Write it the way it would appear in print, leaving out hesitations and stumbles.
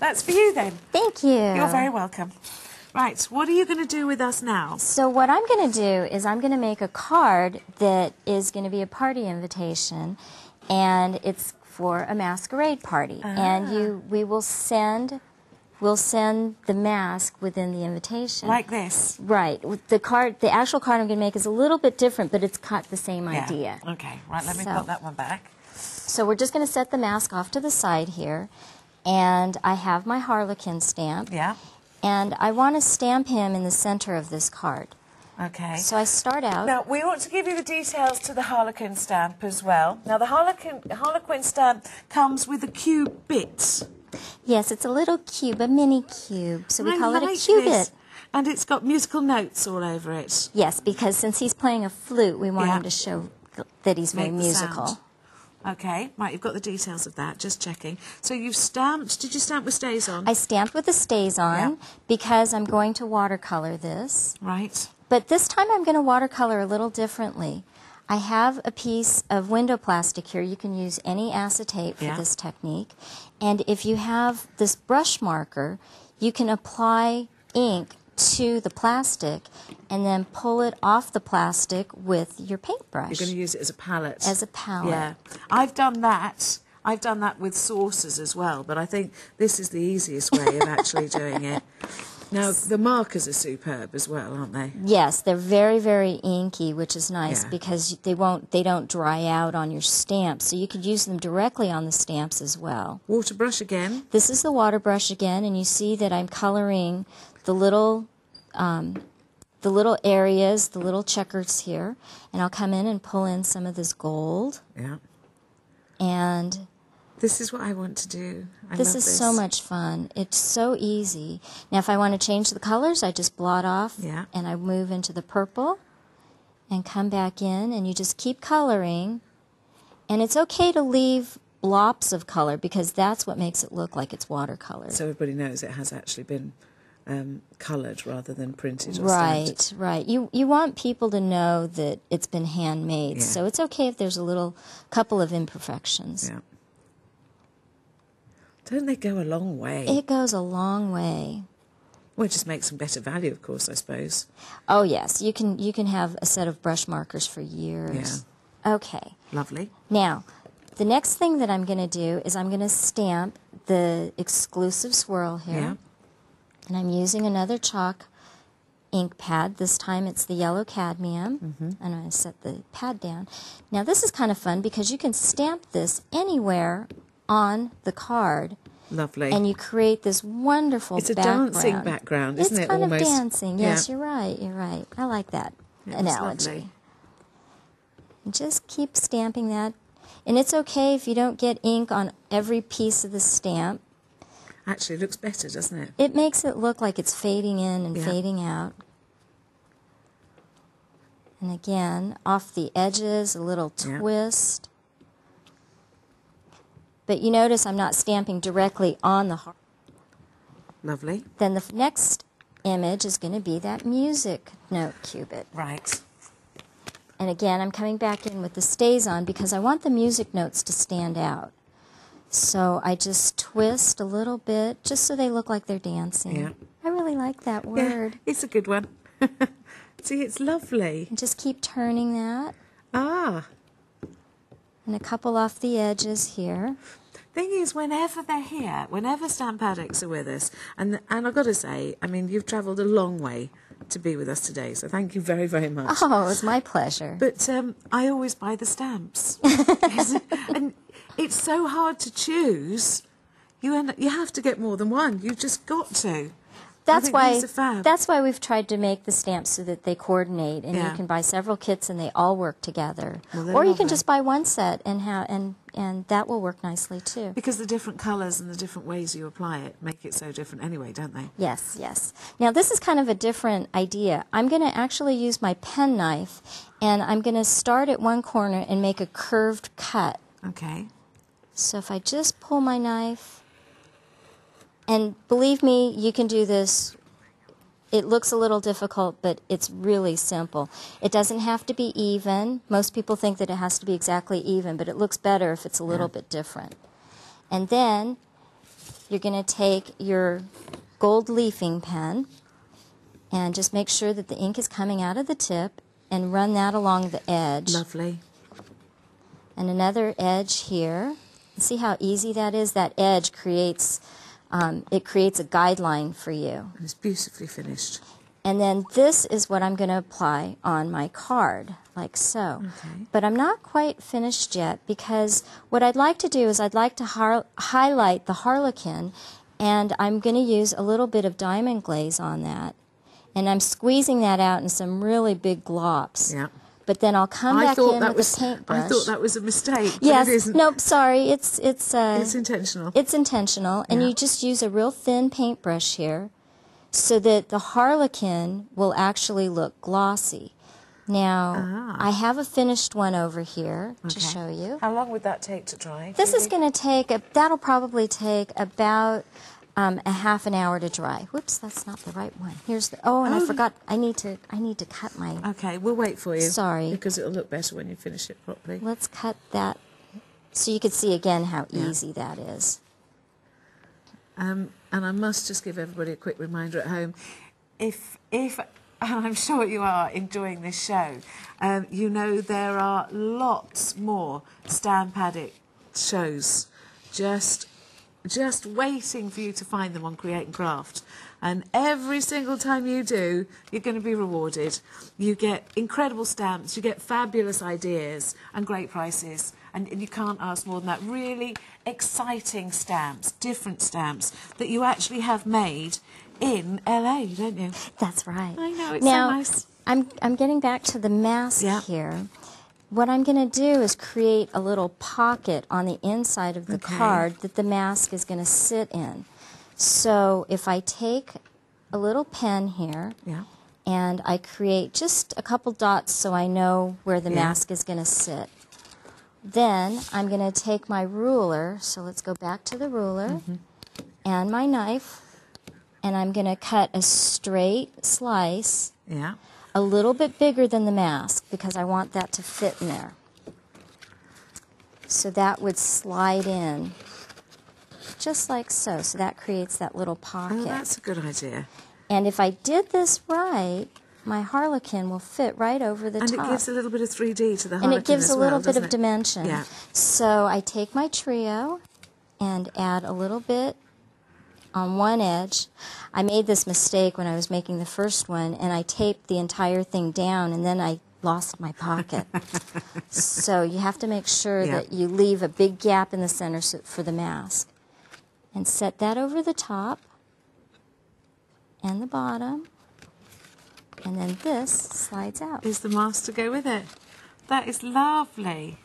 That's for you then. Thank you. You're very welcome. Right, what are you going to do with us now? So what I'm going to do is I'm going to make a card that is going to be a party invitation, and it's for a masquerade party. And we'll send the mask within the invitation. Like this? Right. The actual card I'm going to make is a little bit different, but it's got the same idea. Okay, right, let me put that one back. So we're just going to set the mask off to the side here, and I have my Harlequin stamp. Yeah. And I want to stamp him in the center of this card. Okay. So I start out... Now, we want to give you the details to the Harlequin stamp as well. Now, the Harlequin stamp comes with a cube bit. Yes, it's a little cube, a mini cube. So we call it a this. cubit. And it's got musical notes all over it. Yes, because since he's playing a flute, we want him to show that he's very musical. Sound. Okay, right, you've got the details of that, just checking. So you've stamped, did you stamp with stays on? I stamped with the stays on because I'm going to watercolor this. Right. But this time I'm going to watercolor a little differently. I have a piece of window plastic here. You can use any acetate for this technique. And if you have this brush marker, you can apply ink to the plastic and then pull it off the plastic with your paintbrush. You're going to use it as a palette. As a palette. Yeah. I've done that. I've done that with saucers as well, but I think this is the easiest way of actually doing it. Now, the markers are superb as well, aren't they? Yes, they're very, very inky, which is nice because they don't dry out on your stamps, so you could use them directly on the stamps as well. Water brush again. This is the water brush again, and you see that I'm coloring the little areas, the little checkers here, and I'll come in and pull in some of this gold. Yeah. And this is what I want to do. This is so much fun. It's so easy. Now, if I want to change the colors, I just blot off, and I move into the purple, and come back in, and you just keep coloring. And it's okay to leave blobs of color because that's what makes it look like it's watercolor. So everybody knows it has actually been coloured rather than printed or stamped. Right. You want people to know that it's been handmade, so it's okay if there's a couple of imperfections. Yeah. Don't they go a long way? It goes a long way. Well, it just makes them better value, of course, I suppose. Oh, yes. You can have a set of brush markers for years. Yeah. Okay. Lovely. Now, the next thing that I'm going to do is I'm going to stamp the exclusive swirl here. Yeah. And I'm using another chalk ink pad. This time it's the yellow cadmium. I'm going to set the pad down. Now, this is kind of fun because you can stamp this anywhere on the card. Lovely. And you create this wonderful background. It's a dancing background, isn't it? It's kind almost of dancing. Yes, you're right. You're right. I like that analogy. And just keep stamping that. And it's okay if you don't get ink on every piece of the stamp. Actually, it looks better, doesn't it? It makes it look like it's fading in and fading out. And again, off the edges, a little twist. But you notice I'm not stamping directly on the heart. Lovely. Then the next image is going to be that music note cubit. Right. And again, I'm coming back in with the stays on because I want the music notes to stand out. So I just twist a little bit just so they look like they're dancing. Yeah. I really like that word. Yeah, it's a good one. See, it's lovely. And just keep turning that. Ah. And a couple off the edges here. Thing is, whenever they're here, whenever Stamp Addicts are with us, and I've got to say, I mean, you've travelled a long way to be with us today, so thank you very, very much. Oh, it was my pleasure. But I always buy the stamps. And it's so hard to choose. You have to get more than one. You've just got to. That's why we've tried to make the stamps so that they coordinate, and you can buy several kits and they all work together. Well, or you can just buy one set and that will work nicely too. Because the different colours and the different ways you apply it make it so different anyway, don't they? Yes, yes. Now this is kind of a different idea. I'm going to actually use my pen knife, and I'm going to start at one corner and make a curved cut. Okay. So if I just pull my knife, and believe me, you can do this. It looks a little difficult, but it's really simple. It doesn't have to be even. Most people think that it has to be exactly even, but it looks better if it's a little bit different. And then you're going to take your gold leafing pen and just make sure that the ink is coming out of the tip and run that along the edge. Lovely. And another edge here. See how easy that is? That edge creates, it creates a guideline for you. And it's beautifully finished. And then this is what I'm going to apply on my card, like so. Okay. But I'm not quite finished yet, because what I'd like to do is I'd like to highlight the harlequin, and I'm going to use a little bit of diamond glaze on that. And I'm squeezing that out in some really big glops. Yeah. But then I'll come back in with a paintbrush. I thought that was a mistake. Yes. But it isn't. Nope. Sorry. It's intentional. It's intentional, and Yeah. you just use a real thin paintbrush here, so that the harlequin will actually look glossy. Now, I have a finished one over here to show you. How long would that take to dry? This is going to take, that'll probably take about a half an hour to dry. Whoops, that's not the right one. Here's the, I forgot, I need to cut my... Okay, we'll wait for you. Sorry. Because it'll look better when you finish it properly. Let's cut that so you can see again how easy that is. And I must just give everybody a quick reminder at home. If and I'm sure you are enjoying this show, you know there are lots more Stamp Addict shows just waiting for you to find them on Create and Craft. And every single time you do, you're going to be rewarded. You get incredible stamps, you get fabulous ideas and great prices. And you can't ask more than that. Really exciting stamps, different stamps that you actually have made in LA, don't you? That's right. I know, it's now, so nice. I'm getting back to the mask here. What I'm going to do is create a little pocket on the inside of the card that the mask is going to sit in. So if I take a little pen here and I create just a couple dots so I know where the mask is going to sit. Then I'm going to take my ruler, so let's go back to the ruler, and my knife, and I'm going to cut a straight slice, a little bit bigger than the mask, because I want that to fit in there. So that would slide in, just like so. So that creates that little pocket. Oh, that's a good idea. And if I did this right, my harlequin will fit right over the top. And it gives a little bit of 3D to the harlequin. And it gives as a little well, bit of dimension. Yeah. So I take my trio and add a little bit on one edge. I made this mistake when I was making the first one, and I taped the entire thing down, and then I lost my pocket. So you have to make sure that you leave a big gap in the center for the mask. And set that over the top and the bottom. And then this slides out. Is the mask to go with it? That is lovely.